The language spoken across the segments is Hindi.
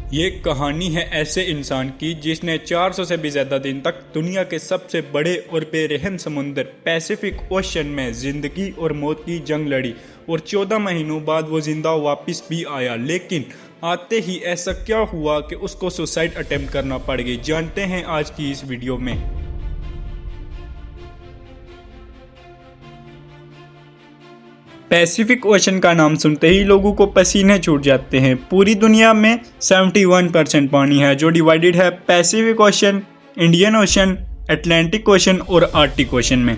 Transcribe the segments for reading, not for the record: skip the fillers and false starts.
ये कहानी है ऐसे इंसान की जिसने 400 से भी ज़्यादा दिन तक दुनिया के सबसे बड़े और बेरहम समुंदर पैसिफिक ओशन में ज़िंदगी और मौत की जंग लड़ी और 14 महीनों बाद वो जिंदा वापस भी आया। लेकिन आते ही ऐसा क्या हुआ कि उसको सुसाइड अटेम्प्ट करना पड़ गई, जानते हैं आज की इस वीडियो में। पैसिफिक ओशन का नाम सुनते ही लोगों को पसीने छूट जाते हैं। पूरी दुनिया में 71% पानी है जो डिवाइडेड है Pacific ocean, Indian ocean, Atlantic ocean और आर्कटिक ओशन में।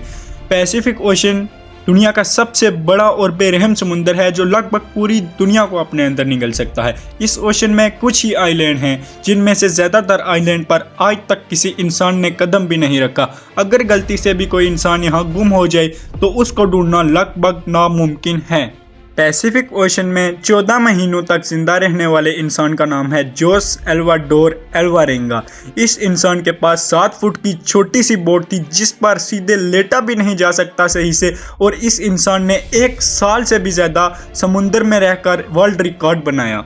पैसिफिक ओशन दुनिया का सबसे बड़ा और बेरहम समुंदर है जो लगभग पूरी दुनिया को अपने अंदर निगल सकता है। इस ओशन में कुछ ही आइलैंड हैं जिनमें से ज़्यादातर आइलैंड पर आज तक किसी इंसान ने कदम भी नहीं रखा। अगर गलती से भी कोई इंसान यहाँ गुम हो जाए तो उसको ढूंढना लगभग नामुमकिन है। पैसिफिक ओशन में 14 महीनों तक जिंदा रहने वाले इंसान का नाम है जोस एल्वाडोर एल्वारेंगा। इस इंसान के पास 7 फुट की छोटी सी बोट थी जिस पर सीधे लेटा भी नहीं जा सकता सही से, और इस इंसान ने 1 साल से भी ज़्यादा समुंदर में रहकर वर्ल्ड रिकॉर्ड बनाया।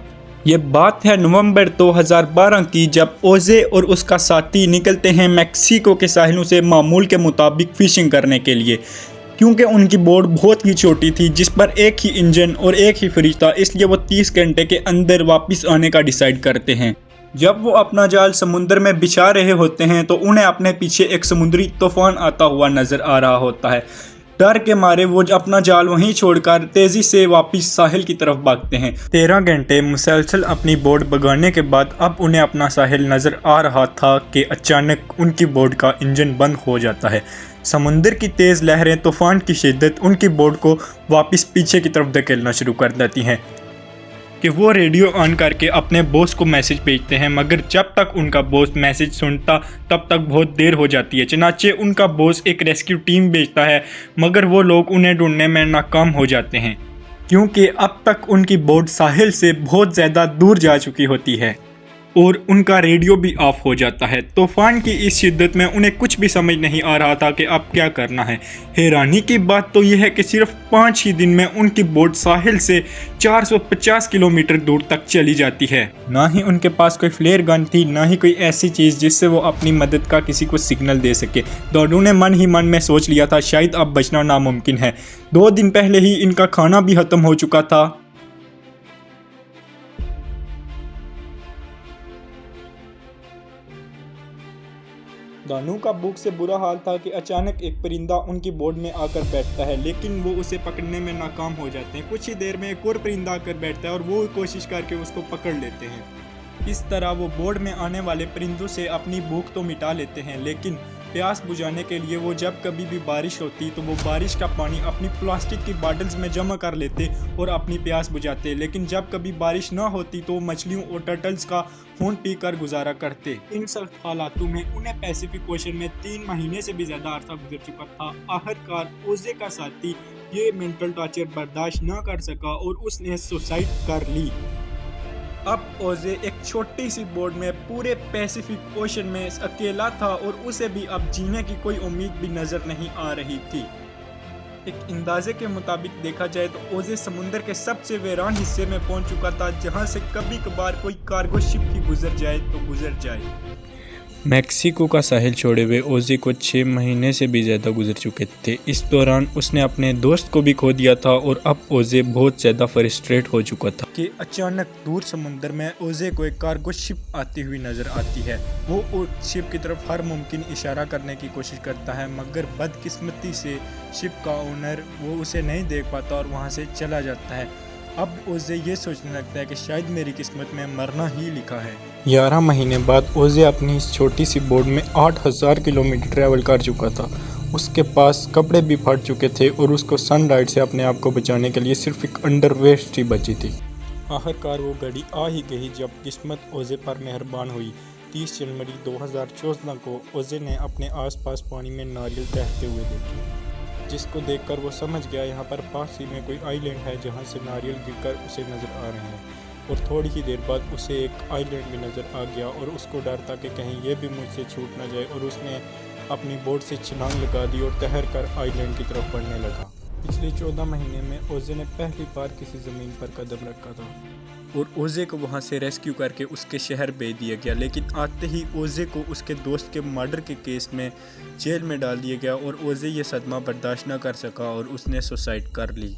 ये बात है नवंबर 2012 की, जब ओजे और उसका साथी निकलते हैं मैक्सिको के साहिलों से मामूल के मुताबिक फिशिंग करने के लिए। क्योंकि उनकी बोट बहुत ही छोटी थी जिस पर एक ही इंजन और एक ही फ्रिज था, इसलिए वो 30 घंटे के अंदर वापस आने का डिसाइड करते हैं। जब वो अपना जाल समुद्र में बिछा रहे होते हैं तो उन्हें अपने पीछे एक समुद्री तूफान आता हुआ नजर आ रहा होता है। डर के मारे वो अपना जाल वहीं छोड़कर तेजी से वापस साहिल की तरफ भागते हैं। 13 घंटे मुसलसल अपनी बोट भगाने के बाद अब उन्हें अपना साहिल नजर आ रहा था कि अचानक उनकी बोट का इंजन बंद हो जाता है। समुंदर की तेज़ लहरें, तूफान की शिद्दत उनकी बोट को वापस पीछे की तरफ धकेलना शुरू कर देती हैं कि वो रेडियो ऑन करके अपने बॉस को मैसेज भेजते हैं, मगर जब तक उनका बॉस मैसेज सुनता तब तक बहुत देर हो जाती है। चनाचे उनका बॉस एक रेस्क्यू टीम भेजता है मगर वो लोग उन्हें ढूंढने में नाकाम हो जाते हैं क्योंकि अब तक उनकी बोट साहिल से बहुत ज़्यादा दूर जा चुकी होती है और उनका रेडियो भी ऑफ हो जाता है। तूफान की इस शिद्दत में उन्हें कुछ भी समझ नहीं आ रहा था कि अब क्या करना है। हैरानी की बात तो यह है कि सिर्फ 5 ही दिन में उनकी बोट साहिल से 450 किलोमीटर दूर तक चली जाती है। ना ही उनके पास कोई फ्लेयर गन थी, ना ही कोई ऐसी चीज़ जिससे वो अपनी मदद का किसी को सिग्नल दे सके। दोनों ने मन ही मन में सोच लिया था शायद अब बचना नामुमकिन है। 2 दिन पहले ही इनका खाना भी खत्म हो चुका था। दानू का भूख से बुरा हाल था कि अचानक एक परिंदा उनकी बोट में आकर बैठता है, लेकिन वो उसे पकड़ने में नाकाम हो जाते हैं। कुछ ही देर में एक और परिंदा आकर बैठता है और वो कोशिश करके उसको पकड़ लेते हैं। इस तरह वो बोट में आने वाले परिंदों से अपनी भूख तो मिटा लेते हैं, लेकिन प्यास बुझाने के लिए वो जब कभी भी बारिश होती तो वो बारिश का पानी अपनी प्लास्टिक की बॉटल्स में जमा कर लेते और अपनी प्यास बुझाते। लेकिन जब कभी बारिश ना होती तो मछलियों और टर्टल्स का खून पीकर गुजारा करते। इन सब हालातों में उन्हें पैसिफिक ओशन में 3 महीने से भी ज़्यादा अरसा गुजर चुका था। आखिरकार ओजे का साथी ये मेंटल टॉर्चर बर्दाश्त ना कर सका और उसने सुसाइड कर ली। अब ओजे एक छोटी सी बोट में पूरे पैसिफिक ओशन में अकेला था और उसे भी अब जीने की कोई उम्मीद भी नजर नहीं आ रही थी। एक अंदाजे के मुताबिक देखा जाए तो ओजे समुंदर के सबसे वीरान हिस्से में पहुंच चुका था जहां से कभी कभार कोई कार्गो शिप ही गुजर जाए तो गुजर जाए। मैक्सिको का साहिल छोड़े हुए ओजे को 6 महीने से भी ज़्यादा गुजर चुके थे। इस दौरान उसने अपने दोस्त को भी खो दिया था और अब ओजे बहुत ज़्यादा फ्रस्ट्रेट हो चुका था कि अचानक दूर समुंदर में ओजे को एक कार्गो शिप आती हुई नज़र आती है। वो उस शिप की तरफ हर मुमकिन इशारा करने की कोशिश करता है मगर बदकिस्मती से शिप का ओनर वो उसे नहीं देख पाता और वहाँ से चला जाता है। अब ओजे ये सोचने लगता है कि शायद मेरी किस्मत में मरना ही लिखा है। 11 महीने बाद ओजे अपनी इस छोटी सी बोट में 8000 किलोमीटर ट्रैवल कर चुका था। उसके पास कपड़े भी फट चुके थे और उसको सनलाइट से अपने आप को बचाने के लिए सिर्फ एक अंडरवेस्ट ही बची थी। आखिरकार वो घड़ी आ ही गई जब किस्मत ओजे पर मेहरबान हुई। 30 जनवरी 2014 को ओजे ने अपने आसपास पानी में नारियल तैरते हुए देखे, जिसको देखकर वो समझ गया यहाँ पर पास ही में कोई आइलैंड है जहाँ से नारियल गिरकर उसे नज़र आ रहे हैं। और थोड़ी ही देर बाद उसे एक आइलैंड भी नज़र आ गया और उसको डर था कि कहीं ये भी मुझसे छूट ना जाए, और उसने अपनी बोट से छलांग लगा दी और तैर कर आइलैंड की तरफ बढ़ने लगा। पिछले 14 महीने में ओजे ने पहली बार किसी ज़मीन पर कदम रखा था। और ओजे को वहाँ से रेस्क्यू करके उसके शहर भेज दिया गया। लेकिन आते ही ओजे को उसके दोस्त के मर्डर के केस में जेल में डाल दिया गया और ओजे ये सदमा बर्दाश्त न कर सका और उसने सुसाइड कर ली।